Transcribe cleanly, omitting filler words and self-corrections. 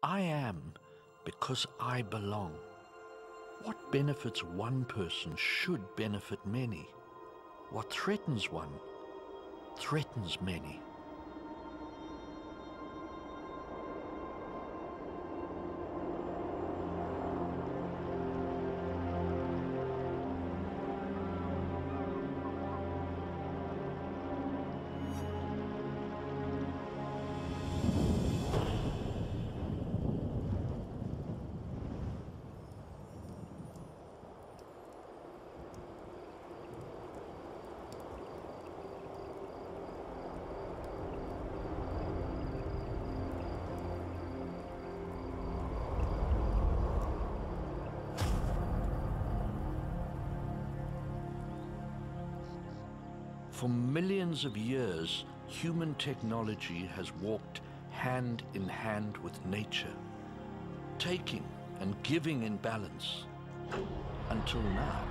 I am because I belong. What benefits one person should benefit many. What threatens one threatens many. For millions of years, human technology has walked hand in hand with nature, taking and giving in balance, until now.